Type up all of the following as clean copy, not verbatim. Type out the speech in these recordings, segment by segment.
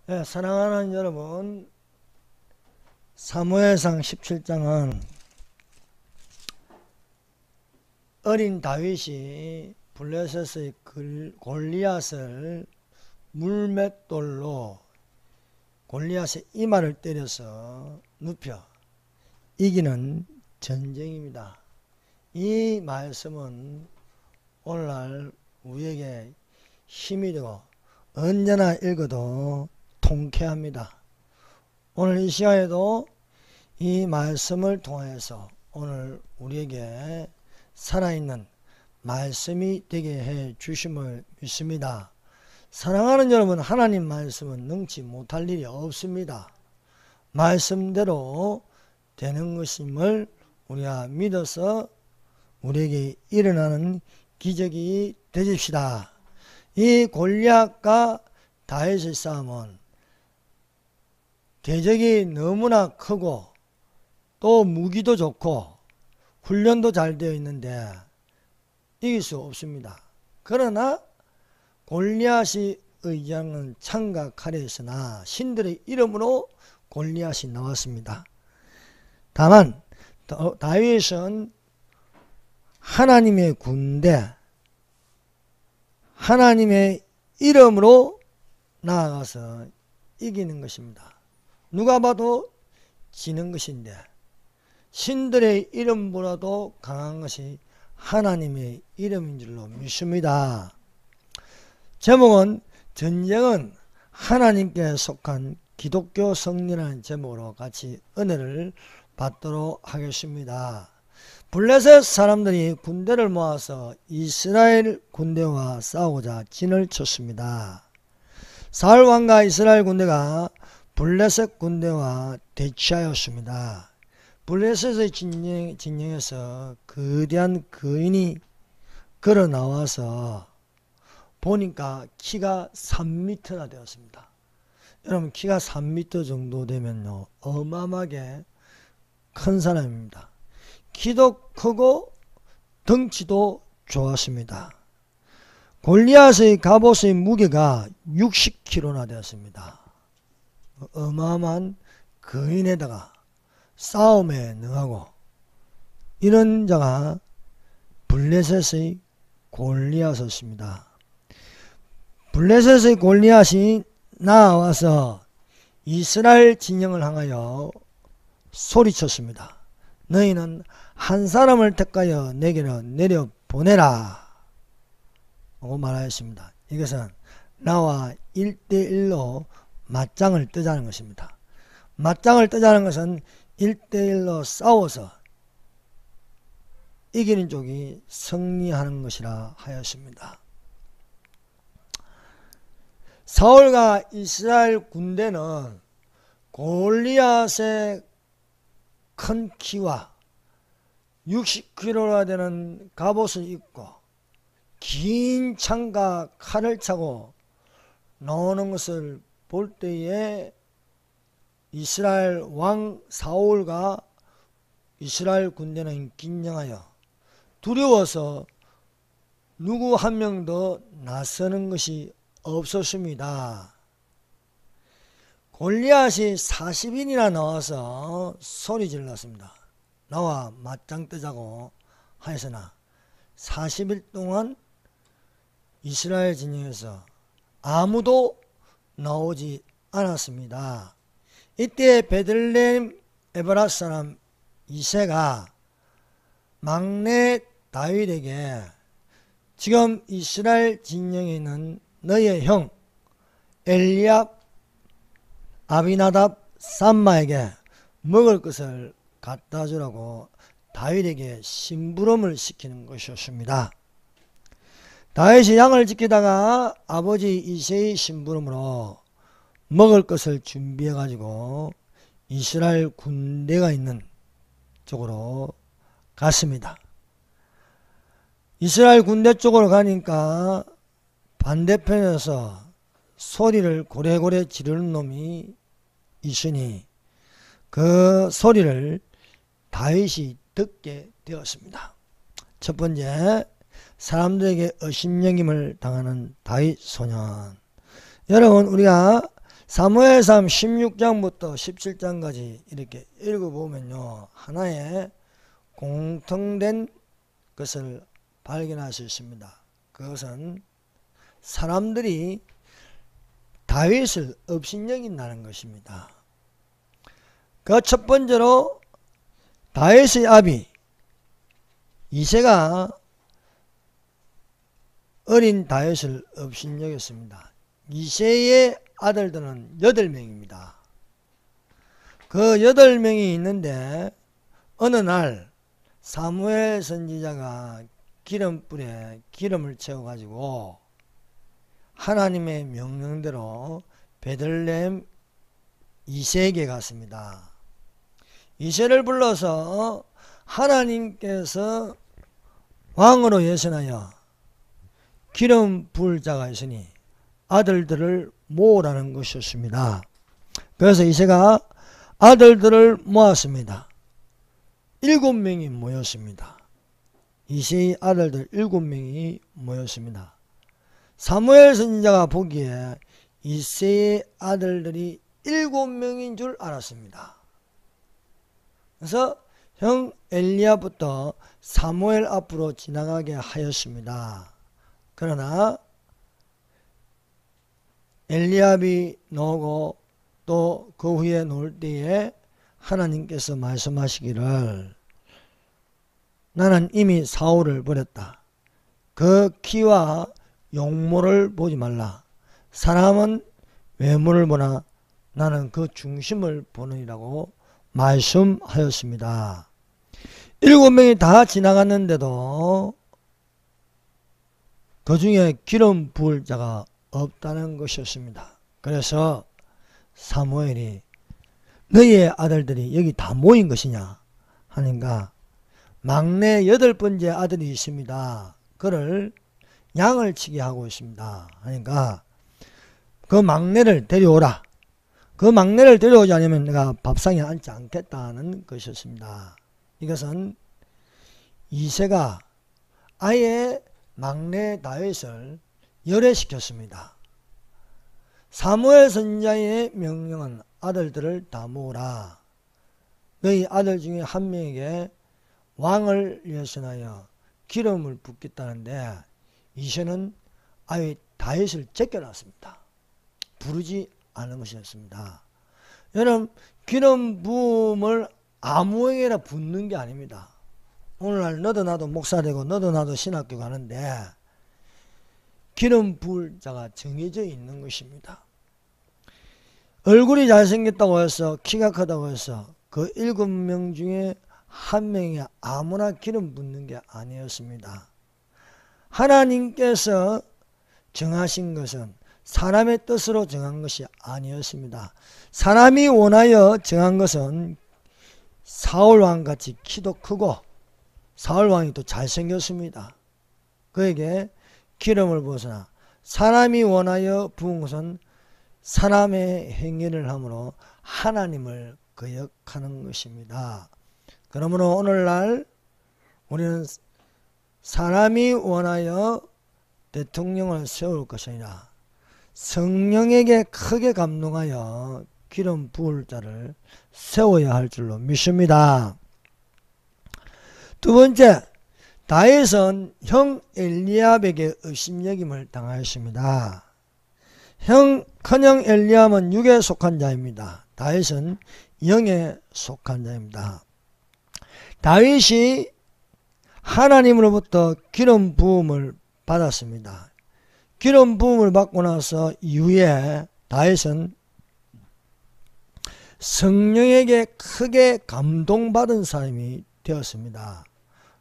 네, 사랑하는 여러분, 사무엘상 17장은 어린 다윗이 블레셋의 골리앗을 물맷돌로 골리앗의 이마를 때려서 눕혀 이기는 전쟁입니다. 이 말씀은 오늘날 우리에게 힘이 되고 언제나 읽어도 통쾌합니다. 오늘 이 시간에도 이 말씀을 통해서 오늘 우리에게 살아있는 말씀이 되게 해 주심을 믿습니다. 사랑하는 여러분, 하나님 말씀은 능치 못할 일이 없습니다. 말씀대로 되는 것임을 우리가 믿어서 우리에게 일어나는 기적이 되십시다. 이 골리앗과 다윗의 싸움은 대적이 너무나 크고 또 무기도 좋고 훈련도 잘 되어 있는데 이길 수 없습니다. 그러나 골리앗이 의지하는 창과 칼이 있으나 신들의 이름으로 골리앗이 나왔습니다. 다만 다윗은 하나님의 군대, 하나님의 이름으로 나아가서 이기는 것입니다. 누가 봐도 지는 것인데 신들의 이름보다도 강한 것이 하나님의 이름인 줄로 믿습니다. 제목은 전쟁은 하나님께 속한 기독교 성리라는 제목으로 같이 은혜를 받도록 하겠습니다. 블레셋 사람들이 군대를 모아서 이스라엘 군대와 싸우고자 진을 쳤습니다. 사울 왕과 이스라엘 군대가 블레셋 군대와 대치하였습니다. 블레셋의 진영에서 거대한 거인이 걸어 나와서 보니까 키가 3m나 되었습니다. 여러분, 키가 3m 정도 되면요 어마어마하게 큰 사람입니다. 키도 크고 덩치도 좋았습니다. 골리앗의 갑옷의 무게가 60kg나 되었습니다. 어마어마한 거인에다가 싸움에 능하고 이런 자가 블레셋의 골리앗이었습니다. 블레셋의 골리앗이 나와서 이스라엘 진영을 향하여 소리쳤습니다. 너희는 한 사람을 택하여 내게로 내려보내라 하고 말하였습니다. 이것은 나와 1대1로 맞짱을 뜨자는 것입니다. 맞짱을 뜨자는 것은 1대1로 싸워서 이기는 쪽이 승리하는 것이라 하였습니다. 사울과 이스라엘 군대는 골리앗의 큰 키와 60kg나 되는 갑옷을 입고 긴 창과 칼을 차고 나오는 것을 볼 때에 이스라엘 왕 사울과 이스라엘 군대는 긴장하여 두려워서 누구 한 명도 나서는 것이 없었습니다. 골리앗이 40인이나 나와서 소리 질렀습니다. 나와 맞짱 뜨자고 하였으나 40일 동안 이스라엘 진영에서 아무도 나오지 않았습니다. 이때 베들레헴 에브라 사람 이새가 막내 다윗에게 지금 이스라엘 진영에 있는 너의 형 엘리압, 아비나답, 삼마에게 먹을 것을 갖다 주라고 다윗에게 심부름을 시키는 것이었습니다. 다윗이 양을 지키다가 아버지 이새의 심부름으로 먹을 것을 준비해 가지고 이스라엘 군대가 있는 쪽으로 갔습니다. 이스라엘 군대 쪽으로 가니까 반대편에서 소리를 고래고래 지르는 놈이 있으니 그 소리를 다윗이 듣게 되었습니다. 첫 번째, 사람들에게 의심여김을 당하는 다윗 소년. 여러분, 우리가 사무엘상 16장부터 17장까지 이렇게 읽어보면요, 하나의 공통된 것을 발견할 수 있습니다. 그것은 사람들이 다윗을 업신여긴다는 것입니다. 그 첫 번째로 다윗의 아비 이새가 어린 다윗을 업신여겼습니다. 이새의 아들들은 8명입니다. 그 8명이 있는데 어느 날 사무엘 선지자가 기름불에 기름을 채워가지고 하나님의 명령대로 베들레헴 이새에게 갔습니다. 이새를 불러서 하나님께서 왕으로 예선하여 기름 부을 자가 있으니 아들들을 모으라는 것이었습니다. 그래서 이새가 아들들을 모았습니다. 7명이 모였습니다. 이새의 아들들 7명이 모였습니다. 사무엘 선지자가 보기에 이새의 아들들이 7명인 줄 알았습니다. 그래서 형 엘리야부터 사무엘 앞으로 지나가게 하였습니다. 그러나 엘리압이 나오고 또 그 후에 놓을 때에 하나님께서 말씀하시기를 나는 이미 사울을 버렸다. 그 키와 용모를 보지 말라. 사람은 외모를 보나 나는 그 중심을 보느니라고 말씀하였습니다. 7명이 다 지나갔는데도 그 중에 기름 부을 자가 없다는 것이었습니다. 그래서 사무엘이 너희의 아들들이 여기 다 모인 것이냐 하니까 막내 8번째 아들이 있습니다. 그를 양을 치게 하고 있습니다. 하니까 그 막내를 데려오라. 그 막내를 데려오지 않으면 내가 밥상에 앉지 않겠다는 것이었습니다. 이것은 이새가 아예 막내 다윗을 열애시켰습니다. 사무엘 선지자의 명령은 아들들을 다 모으라. 너희 아들 중에 한 명에게 왕을 예선하여 기름을 붓겠다는데 이새는 아예 다윗을 제껴놨습니다. 부르지 않은 것이었습니다. 여러분, 기름 부음을 아무에게나 붓는 게 아닙니다. 오늘날 너도 나도 목사 되고 너도 나도 신학교 가는데 기름 부을 자가 정해져 있는 것입니다. 얼굴이 잘생겼다고 해서 키가 크다고 해서 그 7명 중에 한 명이 아무나 기름 붓는 게 아니었습니다. 하나님께서 정하신 것은 사람의 뜻으로 정한 것이 아니었습니다. 사람이 원하여 정한 것은 사울왕같이 키도 크고 사울왕이 또 잘생겼습니다. 그에게 기름을 부었으나 사람이 원하여 부은 것은 사람의 행위를 함으로 하나님을 거역하는 것입니다. 그러므로 오늘날 우리는 사람이 원하여 대통령을 세울 것이 아니라 성령에게 크게 감동하여 기름 부을 자를 세워야 할 줄로 믿습니다. 두 번째, 다윗은 형 엘리압에게 의심여김을 당하였습니다. 큰형 엘리압은 육에 속한 자입니다. 다윗은 영에 속한 자입니다. 다윗이 하나님으로부터 기름 부음을 받았습니다. 기름 부음을 받고 나서 이후에 다윗은 성령에게 크게 감동받은 사람이 되었습니다.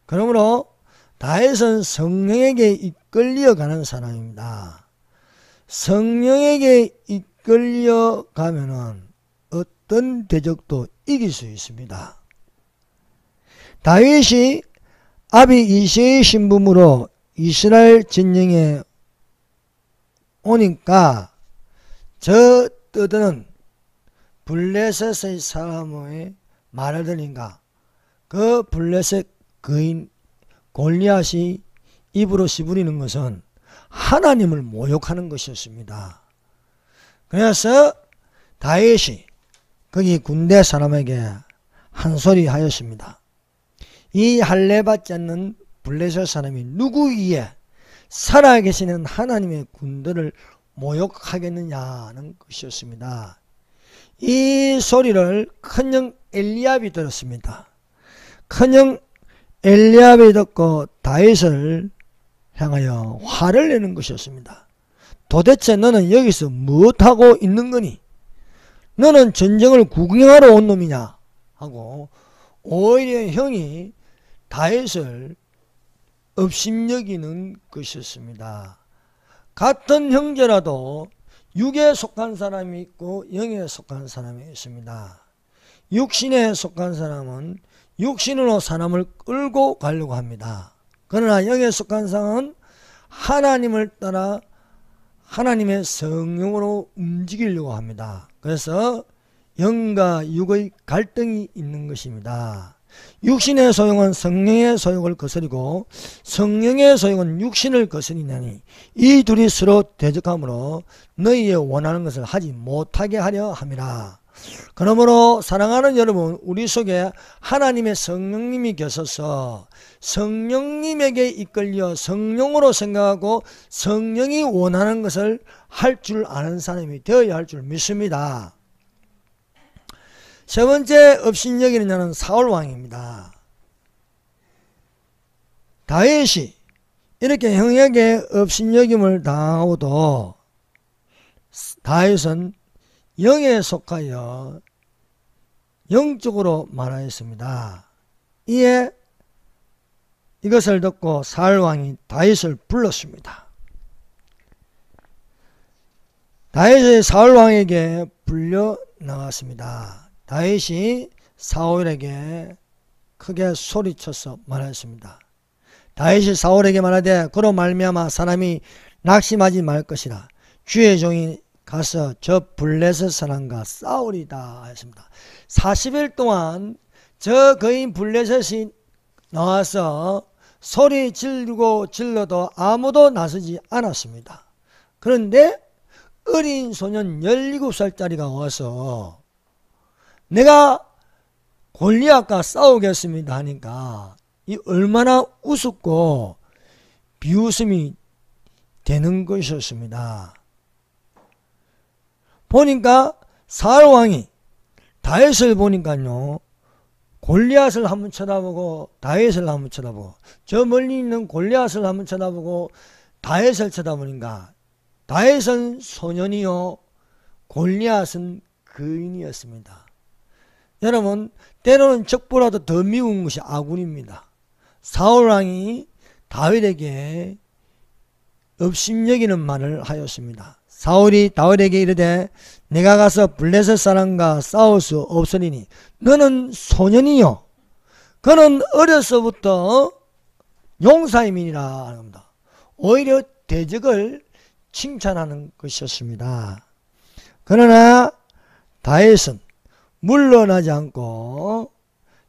그러므로 다윗은 성령에게 이끌려 가는 사람입니다. 성령에게 이끌려 가면은 어떤 대적도 이길 수 있습니다. 다윗이 아비 이새의 신분으로 이스라엘 진영에 오니까 저 떠드는 블레셋의 사람의 말을 들으니까 그 블레셋 거인 골리앗이 입으로 씹으리는 것은 하나님을 모욕하는 것이었습니다. 그래서 다윗이 거기 군대 사람에게 한 소리 하였습니다. 이 할례받지 않는 블레셋 사람이 누구 위에 살아계시는 하나님의 군대를 모욕하겠느냐는 것이었습니다. 이 소리를 큰형 엘리압이 들었습니다. 큰형 엘리압이 듣고 다윗을 향하여 화를 내는 것이었습니다. 도대체 너는 여기서 무엇하고 있는 거니? 너는 전쟁을 구경하러 온 놈이냐? 하고 오히려 형이 다윗을 업심여기는 것이었습니다. 같은 형제라도 육에 속한 사람이 있고 영에 속한 사람이 있습니다. 육신에 속한 사람은 육신으로 사람을 끌고 가려고 합니다. 그러나 영에 속한 사람은 하나님을 따라 하나님의 성령으로 움직이려고 합니다. 그래서 영과 육의 갈등이 있는 것입니다. 육신의 소용은 성령의 소용을 거스리고 성령의 소용은 육신을 거스리나니 이 둘이 서로 대적하므로 너희의 원하는 것을 하지 못하게 하려 함이라. 그러므로 사랑하는 여러분, 우리 속에 하나님의 성령님이 계셔서 성령님에게 이끌려 성령으로 생각하고 성령이 원하는 것을 할 줄 아는 사람이 되어야 할 줄 믿습니다. 세 번째 업신여기는 자는 사울왕입니다. 다윗이 이렇게 형에게 업신여김을 당하고도 다윗은 영에 속하여 영적으로 말하였습니다. 이에 이것을 듣고 사울왕이 다윗을 불렀습니다. 다윗이 사울왕에게 불려 나갔습니다. 다윗이 사울에게 크게 소리쳐서 말했습니다. 다윗이 사울에게 말하되 그로 말미암아 사람이 낙심하지 말 것이라. 주의 종이 가서 저 블레셋 사람과 싸우리다 하였습니다. 40일 동안 저 거인 블레셋이 나와서 소리 지르고 질러도 아무도 나서지 않았습니다. 그런데 어린 소년 17살짜리가 와서 내가 골리앗과 싸우겠습니다 하니까 이 얼마나 우습고 비웃음이 되는 것이었습니다. 보니까 사울왕이 다윗을 보니까요, 골리앗을 한번 쳐다보고 다윗을 한번 쳐다보고 저 멀리 있는 골리앗을 한번 쳐다보고 다윗을 쳐다보니까 다윗은 소년이요 골리앗은 거인이었습니다. 여러분, 때로는 적보다도 더 미운 것이 아군입니다. 사울왕이 다윗에게 업심여기는 말을 하였습니다. 사울이 다윗에게 이르되 내가 가서 블레셋 사람과 싸울 수 없으리니 너는 소년이요 그는 어려서부터 용사임이니라 하는 겁니다. 오히려 대적을 칭찬하는 것이었습니다. 그러나 다윗은 물러나지 않고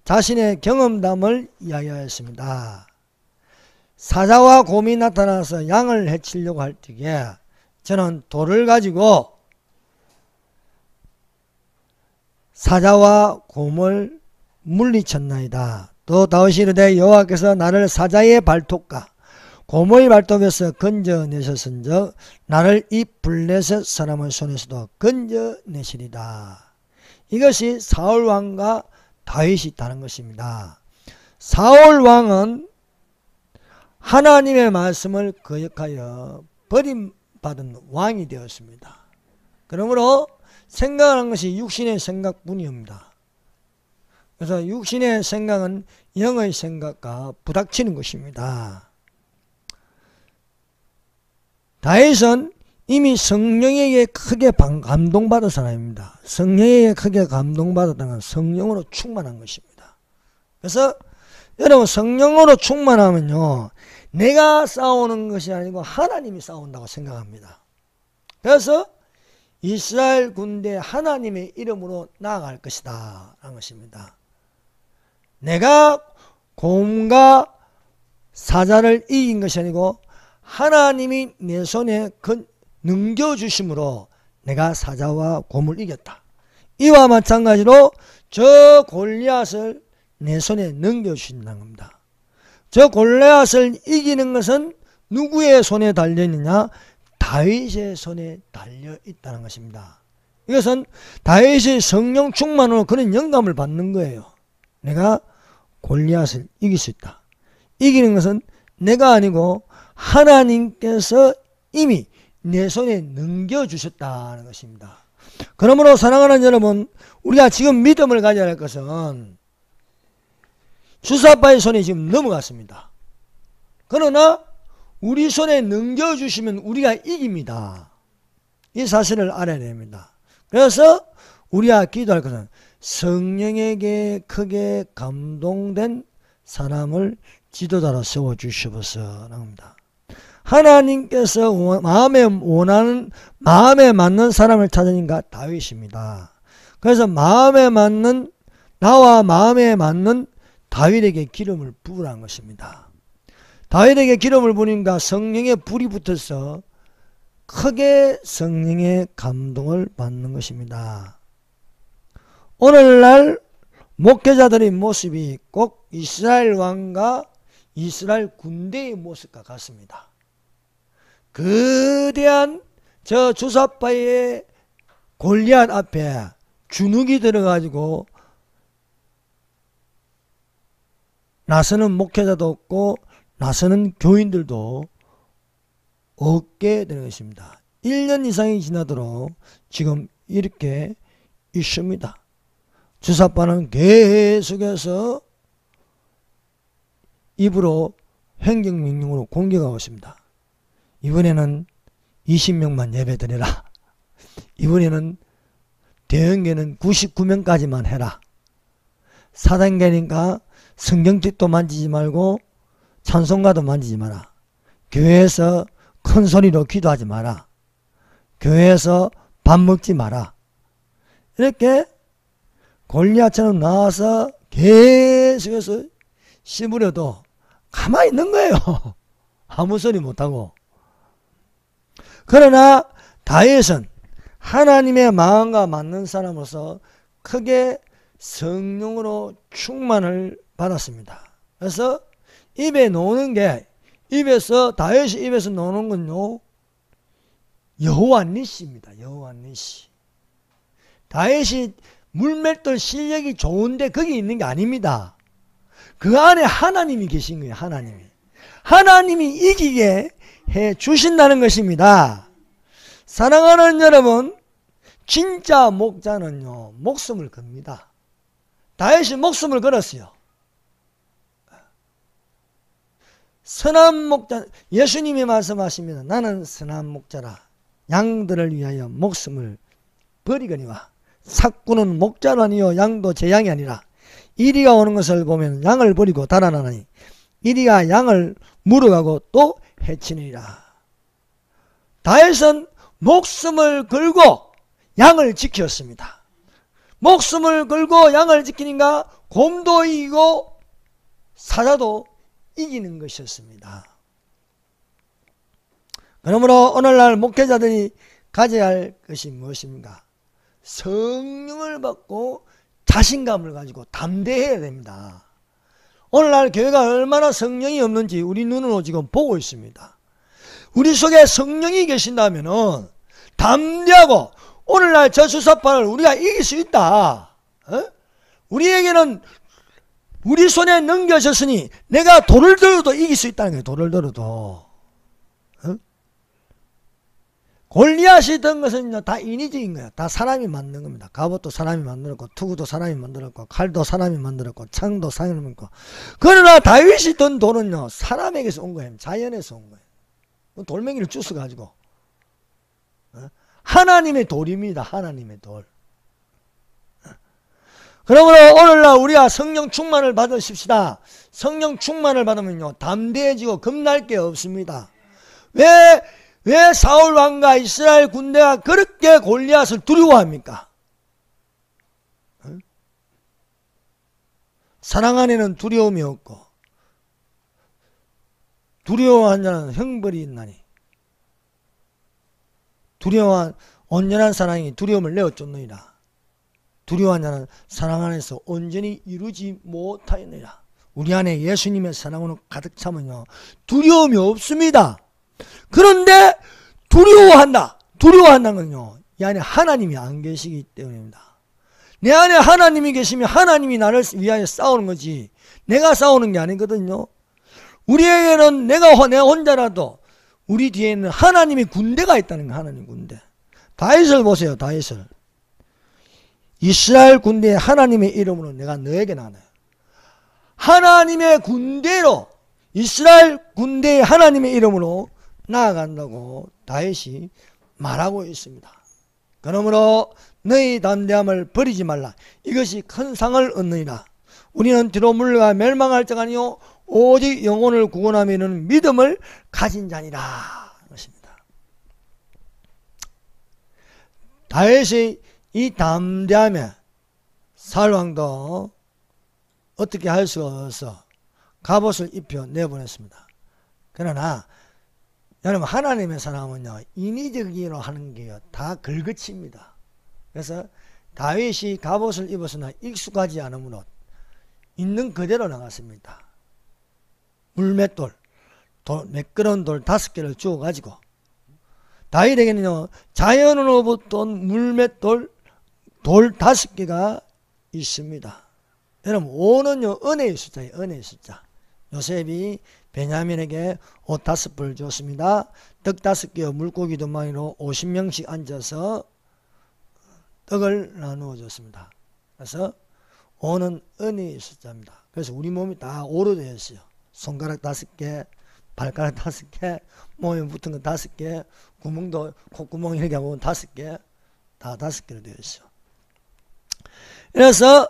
자신의 경험담을 이야기하였습니다. 사자와 곰이 나타나서 양을 해치려고 할 때에 저는 돌을 가지고 사자와 곰을 물리쳤나이다. 또 다윗이 이르되 여호와께서 나를 사자의 발톱과 곰의 발톱에서 건져내셨은즉 나를 이 블레셋 사람의 손에서도 건져내시리다. 이것이 사울왕과 다윗이 있다는 것입니다. 사울왕은 하나님의 말씀을 거역하여 버림받은 왕이 되었습니다. 그러므로 생각하는 것이 육신의 생각뿐이옵니다. 그래서 육신의 생각은 영의 생각과 부닥치는 것입니다. 다윗은 이미 성령에게 크게 감동받은 사람입니다. 성령에게 크게 감동받았다는 건 성령으로 충만한 것입니다. 그래서 여러분, 성령으로 충만하면요, 내가 싸우는 것이 아니고 하나님이 싸운다고 생각합니다. 그래서 이스라엘 군대 하나님의 이름으로 나아갈 것이다 라는 것입니다. 내가 곰과 사자를 이긴 것이 아니고 하나님이 내 손에 넘겨주심으로 내가 사자와 곰을 이겼다. 이와 마찬가지로 저 골리앗을 내 손에 넘겨주신다는 겁니다. 저 골리앗을 이기는 것은 누구의 손에 달려있느냐? 다윗의 손에 달려있다는 것입니다. 이것은 다윗의 성령 충만으로 그런 영감을 받는 거예요. 내가 골리앗을 이길 수 있다. 이기는 것은 내가 아니고 하나님께서 이미 내 손에 넘겨주셨다는 것입니다. 그러므로 사랑하는 여러분, 우리가 지금 믿음을 가져야 할 것은 주사파의 손에 지금 넘어갔습니다. 그러나 우리 손에 넘겨주시면 우리가 이깁니다. 이 사실을 알아야 됩니다. 그래서 우리가 기도할 것은 성령에게 크게 감동된 사람을 지도자로 세워주시옵소서 합니다. 하나님께서 마음에 맞는 사람을 찾으니까 다윗입니다. 그래서 나와 마음에 맞는 다윗에게 기름을 부으라는 것입니다. 다윗에게 기름을 부으니까 성령의 불이 붙어서 크게 성령의 감동을 받는 것입니다. 오늘날 목회자들의 모습이 꼭 이스라엘 왕과 이스라엘 군대의 모습과 같습니다. 거대한 저 주사파의 골리앗 앞에 주눅이 들어가지고 나서는 목회자도 없고 나서는 교인들도 없게 되는 것입니다. 1년 이상이 지나도록 지금 이렇게 있습니다. 주사파는 계속해서 입으로 행정명령으로 공격하고 있습니다. 이번에는 20명만 예배드려라. 이번에는 대형계는 99명까지만 해라. 사단계니까 성경책도 만지지 말고 찬송가도 만지지 마라. 교회에서 큰 소리로 기도하지 마라. 교회에서 밥 먹지 마라. 이렇게 골리앗처럼 나와서 계속해서 씹으려도 가만히 있는 거예요. 아무 소리 못하고. 그러나 다윗은 하나님의 마음과 맞는 사람으로서 크게 성령으로 충만을 받았습니다. 그래서 입에 놓는 게 다윗이 입에서 놓는 건요, 여호와 니시입니다. 여호와 니시. 다윗이 물맷돌 실력이 좋은데 거기 있는 게 아닙니다. 그 안에 하나님이 계신 거예요. 하나님이 이기게 해 주신다는 것입니다. 사랑하는 여러분, 진짜 목자는요, 목숨을 겁니다. 다윗이 목숨을 걸었어요. 선한 목자, 예수님이 말씀하십니다. 나는 선한 목자라. 양들을 위하여 목숨을 버리거니와 삭구는 목자로 아니요 양도 제 양이 아니라 이리가 오는 것을 보면 양을 버리고 달아나니 이리가 양을 물어가고 또 해치느니라. 다윗은 목숨을 걸고 양을 지켰습니다. 목숨을 걸고 양을 지키니까 곰도 이기고 사자도 이기는 것이었습니다. 그러므로 오늘날 목회자들이 가져야 할 것이 무엇입니까? 성령을 받고 자신감을 가지고 담대해야 됩니다. 오늘날 교회가 얼마나 성령이 없는지 우리 눈으로 지금 보고 있습니다. 우리 속에 성령이 계신다면 담대하고 오늘날 저 주사파를 우리가 이길 수 있다. 우리에게는 우리 손에 넘겨졌으니 내가 돌을 들어도 이길 수 있다는 거예요. 돌을 들어도. 골리앗이 든 것은 다 인위적인 거야. 다 사람이 만든 겁니다. 갑옷도 사람이 만들었고 투구도 사람이 만들었고 칼도 사람이 만들었고 창도 사람이 만들었고. 그러나 다윗이 든 돌은요, 사람에게서 온 거예요. 자연에서 온 거예요. 돌멩이를 주워가지고. 하나님의 돌입니다. 하나님의 돌. 그러므로 오늘날 우리가 성령 충만을 받으십시다. 성령 충만을 받으면요, 담대해지고 겁날 게 없습니다. 왜 사울 왕과 이스라엘 군대가 그렇게 골리앗을 두려워합니까? 사랑 안에는 두려움이 없고 두려워한 자는 형벌이 있나니 두려워한 온전한 사랑이 두려움을 내어쫓느니라. 두려워하는 자는 사랑 안에서 온전히 이루지 못하느니라. 우리 안에 예수님의 사랑으로 가득 차면요, 두려움이 없습니다. 그런데 두려워한다는 건요, 이 안에 하나님이 안 계시기 때문입니다. 내 안에 하나님이 계시면 하나님이 나를 위하여 싸우는 거지 내가 싸우는 게 아니거든요. 우리에게는 내가 혼자라도 우리 뒤에는 하나님의 군대가 있다는 거예요. 하나님 군대. 다윗을 보세요. 다윗을. 이스라엘 군대에 하나님의 이름으로 내가 너에게 나가요. 하나님의 군대로, 이스라엘 군대에 하나님의 이름으로 나아간다고 다윗이 말하고 있습니다. 그러므로 너희 담대함을 버리지 말라. 이것이 큰 상을 얻느니라. 우리는 뒤로 물러가 멸망할 자가 아니요 오직 영혼을 구원하며 이르는 믿음을 가진 자니라. 것입니다. 다윗이 이 담대함에 사울왕도 어떻게 할 수가 없어 갑옷을 입혀 내보냈습니다. 그러나 여러분, 하나님의 사람은요, 인위적으로 하는 게 다 걸거칩니다. 그래서 다윗이 갑옷을 입었으나 익숙하지 않으므로 있는 그대로 나갔습니다. 물맷돌, 매끄러운 돌 5개를 주워가지고, 다윗에게는요, 자연으로부터 온 물맷돌, 돌 5개가 있습니다. 여러분, 5는요, 은혜의 숫자예요. 은혜의 숫자. 요셉이 베냐민에게 옷 5벌 줬습니다. 떡 5개와 물고기 2마리로 50명씩 앉아서 떡을 나누어 줬습니다. 그래서 5는 은혜의 숫자입니다. 그래서 우리 몸이 다 5로 되어 있어요. 손가락 5개, 발가락 5개, 몸에 붙은 거 5개, 구멍도 콧구멍 이렇게 하면 5개, 다 5개로 되어 있어요. 그래서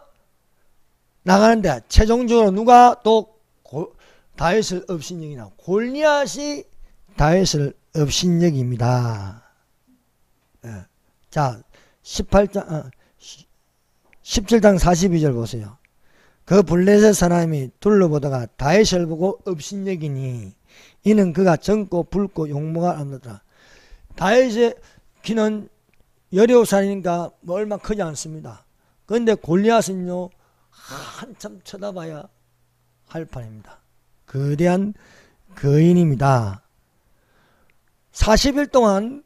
나가는데 최종적으로 누가 또 다윗을 업신여기나, 골리앗이 다윗을 업신여깁니다. 네. 자, 17장 42절 보세요. 그 블레셋 사람이 둘러보다가 다윗을 보고 업신여기니 이는 그가 젊고 붉고 용모가 없느더라. 다윗의 키는 17살이니까 뭐 얼마 크지 않습니다. 그런데 골리앗은요, 한참 쳐다봐야 할 판입니다. 거대한 거인입니다. 40일 동안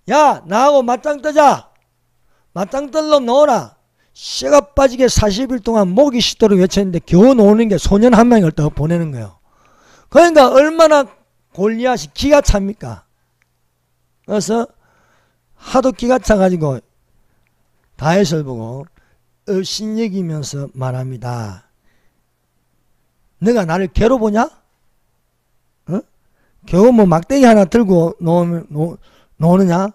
야, 나하고 맞짱 뜨자, 맞짱 뜰 놈 넣어라, 씨가 빠지게 40일 동안 목이 쉬도록 외쳤는데 겨우 노는 게 소년 한 명을 더 보내는 거예요. 그러니까 얼마나 골리앗이 기가 찹니까? 그래서 하도 기가 차가지고 다윗을 보고 업신여기면서 말합니다. 너가 나를 개로 보냐? 어? 겨우 뭐 막대기 하나 들고 노느냐?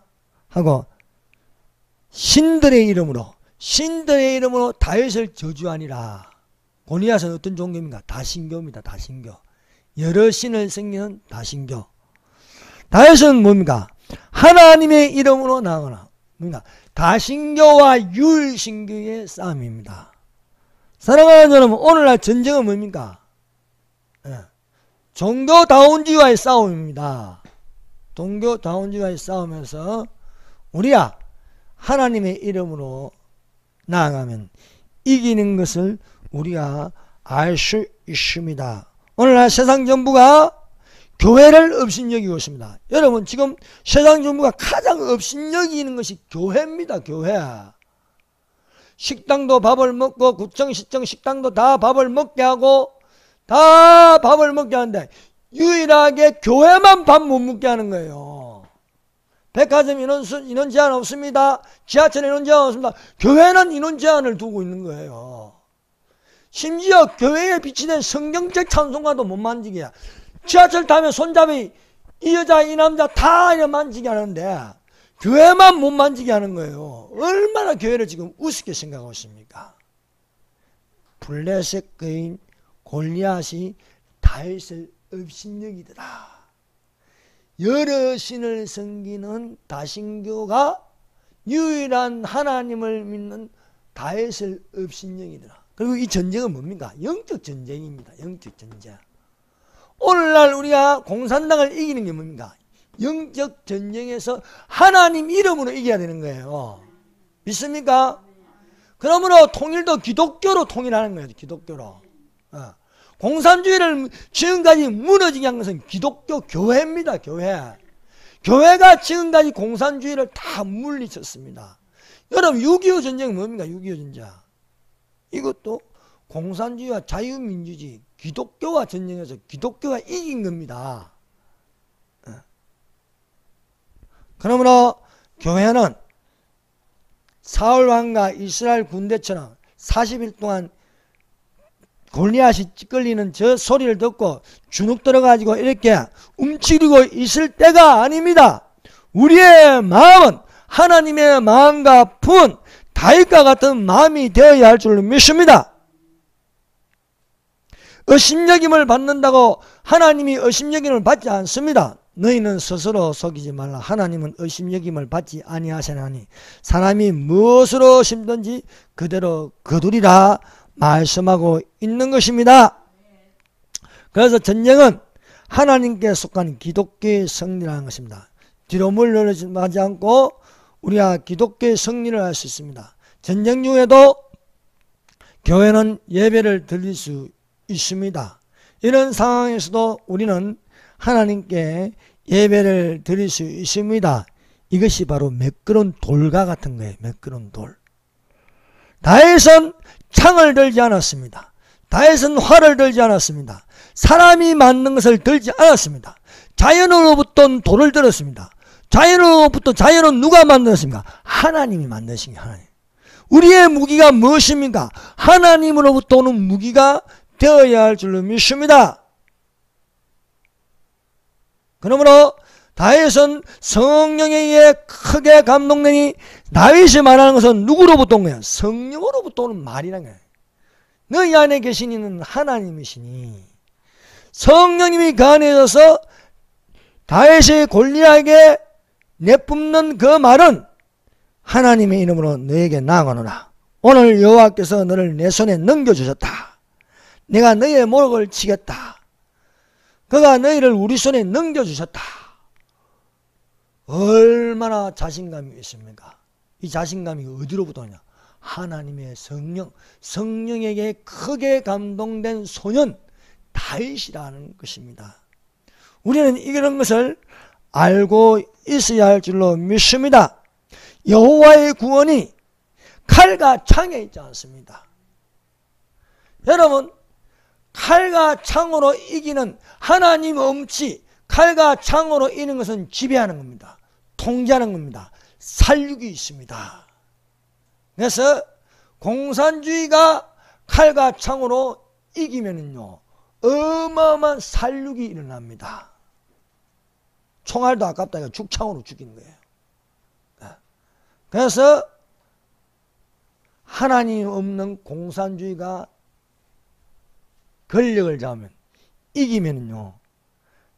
하고 신들의 이름으로 다윗을 저주하니라. 골리앗은 어떤 종교입니까? 다신교입니다. 다신교. 여러 신을 섬기는 다신교. 다윗은 뭡니까? 하나님의 이름으로 나아가라. 뭡니까? 다신교와 유일신교의 싸움입니다. 사랑하는 여러분, 오늘날 전쟁은 뭡니까? 종교다운주의와의 싸움입니다. 종교다운주의와의 싸움에서 우리가 하나님의 이름으로 나아가면 이기는 것을 우리가 알 수 있습니다. 오늘날 세상 정부가 교회를 업신여기고 있습니다. 여러분, 지금 세상 정부가 가장 업신여기는 것이 교회입니다. 교회. 식당도 밥을 먹고, 구청, 시청 식당도 다 밥을 먹게 하고, 다 밥을 먹게 하는데 유일하게 교회만 밥 못 먹게 하는 거예요. 백화점 인원 제한 없습니다. 지하철 인원 제한 없습니다. 교회는 인원 제한을 두고 있는 거예요. 심지어 교회에 비치된 성경책 찬송가도 못 만지게 해. 지하철 타면 손잡이 이 여자 이 남자 다 만지게 하는데 교회만 못 만지게 하는 거예요. 얼마나 교회를 지금 우습게 생각하고 있습니까? 블레셋 거인 골리앗이 다윗을 업신여기더라. 여러 신을 섬기는 다신교가 유일한 하나님을 믿는 다윗을 업신여기더라. 그리고 이 전쟁은 뭡니까? 영적 전쟁입니다. 영적 전쟁. 오늘날 우리가 공산당을 이기는 게 뭡니까? 영적 전쟁에서 하나님 이름으로 이겨야 되는 거예요. 믿습니까? 그러므로 통일도 기독교로 통일하는 거예요. 기독교로. 공산주의를 지금까지 무너지게 한 것은 기독교 교회입니다. 교회가 지금까지 공산주의를 다 물리쳤습니다. 여러분 6.25 전쟁은 뭡니까? 6.25 전쟁. 이것도 공산주의와 자유민주주의, 기독교와 전쟁에서 기독교가 이긴 겁니다. 그러므로 교회는 사울왕과 이스라엘 군대처럼 40일 동안 골리앗이 찌끌리는 저 소리를 듣고 주눅 들어가지고 이렇게 움츠리고 있을 때가 아닙니다. 우리의 마음은 하나님의 마음과 품은 다윗과 같은 마음이 되어야 할 줄로 믿습니다. 의심여김을 받는다고 하나님이 의심여김을 받지 않습니다. 너희는 스스로 속이지 말라. 하나님은 의심여김을 받지 아니하시나니 사람이 무엇으로 심든지 그대로 거두리라 말씀하고 있는 것입니다. 그래서 전쟁은 하나님께 속한 기독교의 승리라는 것입니다. 뒤로 물러나지 않고 우리가 기독교의 승리를 할 수 있습니다. 전쟁 중에도 교회는 예배를 드릴 수 있습니다. 이런 상황에서도 우리는 하나님께 예배를 드릴 수 있습니다. 이것이 바로 매끄러운 돌과 같은 거예요. 매끄러운 돌. 다윗은 창을 들지 않았습니다. 다윗은 활을 들지 않았습니다. 사람이 만든 것을 들지 않았습니다. 자연으로부터 돌을 들었습니다. 자연은 누가 만들었습니까? 하나님이 만드신 게 하나님. 우리의 무기가 무엇입니까? 하나님으로부터 오는 무기가 되어야 할 줄로 믿습니다. 그러므로 다윗은 성령에 의해 크게 감동되니 다윗이 말하는 것은 누구로부터 온 거야? 성령으로부터 오는 말이란 거야. 너희 안에 계신 이는 하나님이시니 성령님이 그 안에 있어서 다윗이 골리앗에게 내뿜는 그 말은 하나님의 이름으로 너에게 나아가노라. 오늘 여호와께서 너를 내 손에 넘겨주셨다. 내가 너희의 목을 치겠다. 그가 너희를 우리 손에 넘겨주셨다. 얼마나 자신감이 있습니까? 이 자신감이 어디로부터 오냐? 하나님의 성령에게 크게 감동된 소년 다윗이라는 것입니다. 우리는 이런 것을 알고 있어야 할 줄로 믿습니다. 여호와의 구원이 칼과 창에 있지 않습니다. 여러분, 칼과 창으로 이기는 하나님 엄치, 칼과 창으로 이기는 것은 지배하는 겁니다. 통제하는 겁니다. 살육이 있습니다. 그래서 공산주의가 칼과 창으로 이기면은요, 어마어마한 살육이 일어납니다. 총알도 아깝다 해서 죽창으로 죽이는 거예요. 그래서 하나님 없는 공산주의가 권력을 잡으면 이기면은요,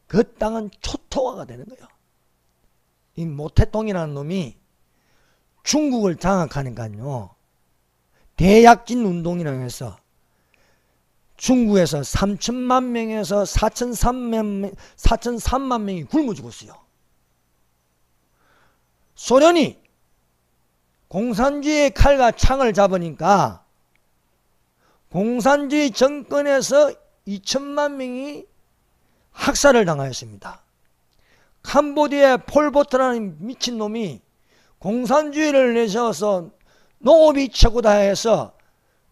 그 땅은 초토화가 되는 거예요. 이 모태똥이라는 놈이 중국을 장악하니까요, 대약진 운동이라고 해서 중국에서 3천만 명에서 4,300만 명이 굶어 죽었어요. 소련이 공산주의의 칼과 창을 잡으니까 공산주의 정권에서 2천만 명이 학살을 당하였습니다. 캄보디아의 폴포트라는 미친놈이 공산주의를 내세워서 농업이 최고다 해서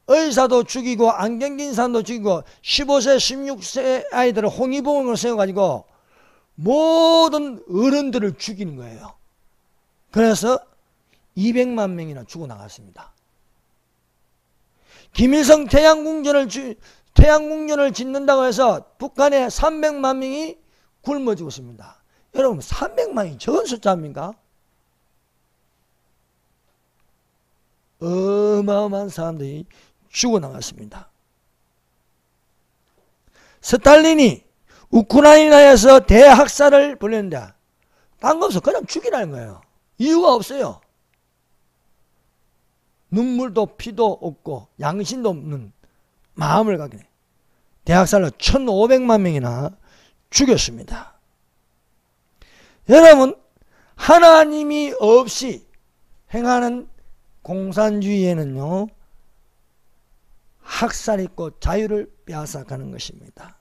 의사도 죽이고 안경 낀 사람도 죽이고 15세 16세 아이들을 홍위병을 세워가지고 모든 어른들을 죽이는 거예요. 그래서 200만 명이나 죽어나갔습니다. 김일성 태양궁전을 짓는다고 해서 북한에 300만 명이 굶어 죽었습니다. 여러분, 300만이 적은 숫자입니까? 어마어마한 사람들이 죽어나갔습니다. 스탈린이 우크라이나에서 대학살을 벌였는데 딴 거 없어. 그냥 죽이라는 거예요. 이유가 없어요. 눈물도 피도 없고 양심도 없는 마음을 갖게 돼. 대학살로 1,500만 명이나 죽였습니다. 여러분, 하나님이 없이 행하는 공산주의에는요, 학살했고 자유를 빼앗아가는 것입니다.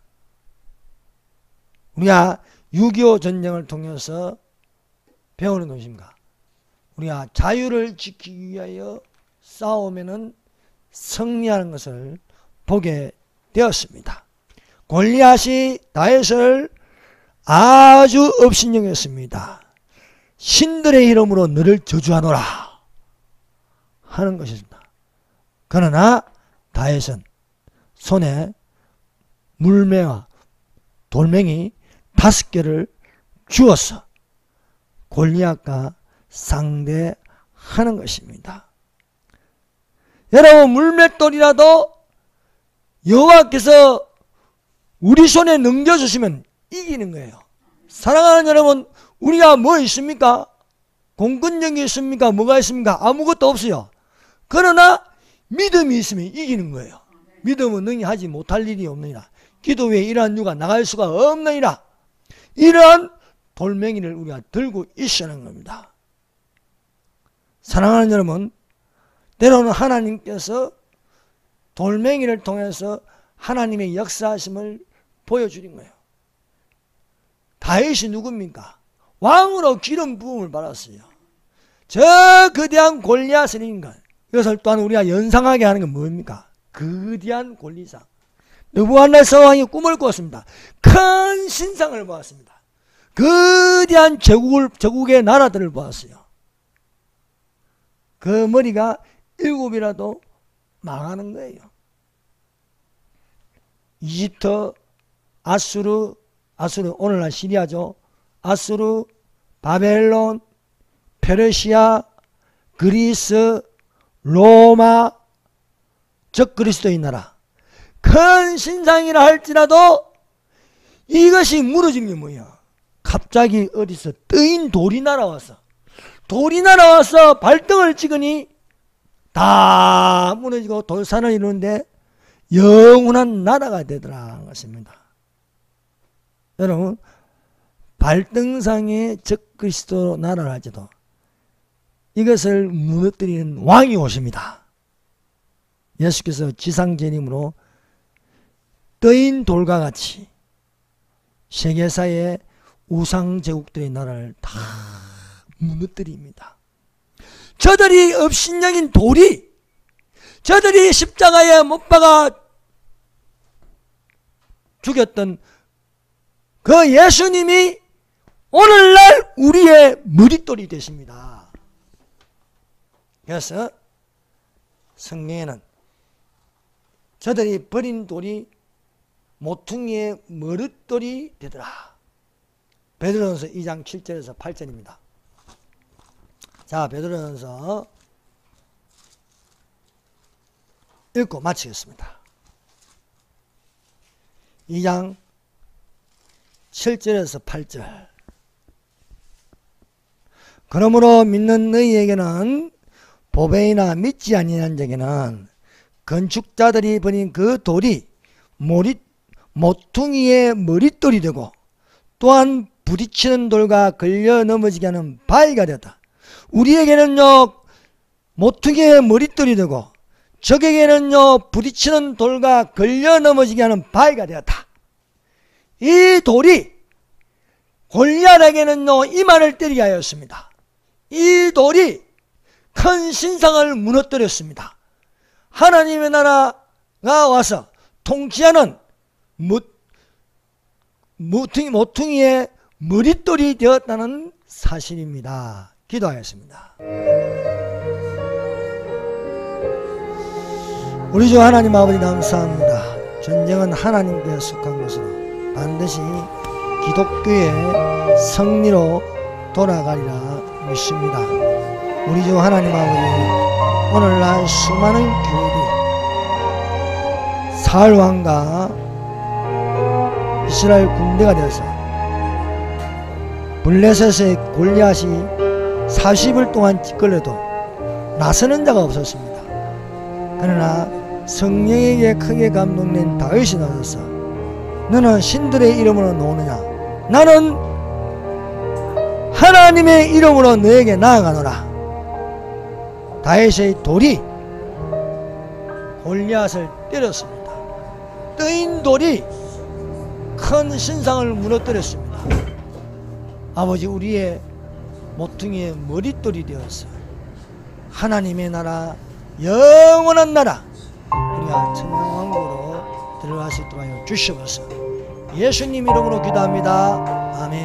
우리가 6.25 전쟁을 통해서 배우는 것입니다. 우리가 자유를 지키기 위하여 싸우면은 승리하는 것을 보게 되었습니다. 골리앗이 다윗을 아주 업신여겼습니다. 신들의 이름으로 너를 저주하노라 하는 것입니다. 그러나 다윗은 손에 물매와 돌멩이 5개를 주어서 골리앗과 상대하는 것입니다. 여러분, 물맷돌이라도 여호와께서 우리 손에 넘겨주시면 이기는 거예요. 사랑하는 여러분, 우리가 뭐 있습니까? 공권력이 있습니까? 뭐가 있습니까? 아무것도 없어요. 그러나 믿음이 있으면 이기는 거예요. 믿음은 능히 하지 못할 일이 없느니라. 기도 외에 이러한 유가 나갈 수가 없느니라. 이러한 돌멩이를 우리가 들고 있어야 하는 겁니다. 사랑하는 여러분, 때로는 하나님께서 돌멩이를 통해서 하나님의 역사하심을 보여주는 거예요. 다윗이 누굽니까? 왕으로 기름 부음을 받았어요. 저 거대한 골리앗을 이긴 것. 이것을 또한 우리가 연상하게 하는 건 뭡니까? 거대한 골리앗. 느부갓네살 왕이 꿈을 꾸었습니다. 큰 신상을 보았습니다. 거대한 제국의 나라들을 보았어요. 그 머리가 7이라도 망하는 거예요. 이집트, 아수르 오늘날 시리아죠. 아수르, 바벨론, 페르시아, 그리스, 로마, 적 그리스도의 나라. 큰 신상이라 할지라도 이것이 무너지는 게 뭐야? 갑자기 어디서 뜨인 돌이 날아와서 발등을 찍으니 다 무너지고 돌산을 이루는데 영원한 나라가 되더라 것입니다. 여러분, 발등상의 적그리스도 나라를 할지도 이것을 무너뜨리는 왕이 오십니다. 예수께서 지상재림으로 떠인 돌과 같이 세계사의 우상제국들의 나라를 다 무너뜨립니다. 저들이 업신여긴 돌이, 저들이 십자가에 못 박아 죽였던 그 예수님이 오늘날 우리의 머릿돌이 되십니다. 그래서 성경에는 저들이 버린 돌이 모퉁이의 머릿돌이 되더라. 베드로전서 2장 7절에서 8절입니다. 자, 베드로전서 읽고 마치겠습니다. 2장 7절에서 8절. 그러므로 믿는 너희에게는 보배이나 믿지 아니한 자에게는 건축자들이 버린 그 돌이 모퉁이의 머릿돌이 되고 또한 부딪히는 돌과 걸려 넘어지게 하는 바위가 되었다. 우리에게는요 모퉁이의 머릿돌이 되고 적에게는요 부딪히는 돌과 걸려 넘어지게 하는 바위가 되었다. 이 돌이 골리앗에게는요 이마를 때리게 하였습니다. 이 돌이 큰 신상을 무너뜨렸습니다. 하나님의 나라가 와서 통치하는 모퉁이의 머릿돌이 되었다는 사실입니다. 기도하였습니다. 우리 주 하나님 아버지 감사합니다. 전쟁은 하나님께 속한 것으로 반드시 기독교의 승리로 돌아가리라 믿습니다. 우리 주 하나님 아버지, 오늘날 수많은 교회들이 사울왕과 이스라엘 군대가 되어서 블레셋의 골리앗이 40일 동안 짓걸려도 나서는 자가 없었습니다. 그러나 성령에게 크게 감동된 다윗이 나서서 너는 신들의 이름으로 나오느냐? 나는 하나님의 이름으로 너에게 나아가노라. 다윗의 돌이 골리앗을 때렸습니다. 뜨인 돌이 큰 신상을 무너뜨렸습니다. 아버지, 우리의 모퉁이의 머릿돌이 되어서 하나님의 나라, 영원한 나라, 우리가 천당왕국으로 들어갈 수 있도록 하여 주시옵소서. 예수님 이름으로 기도합니다. 아멘.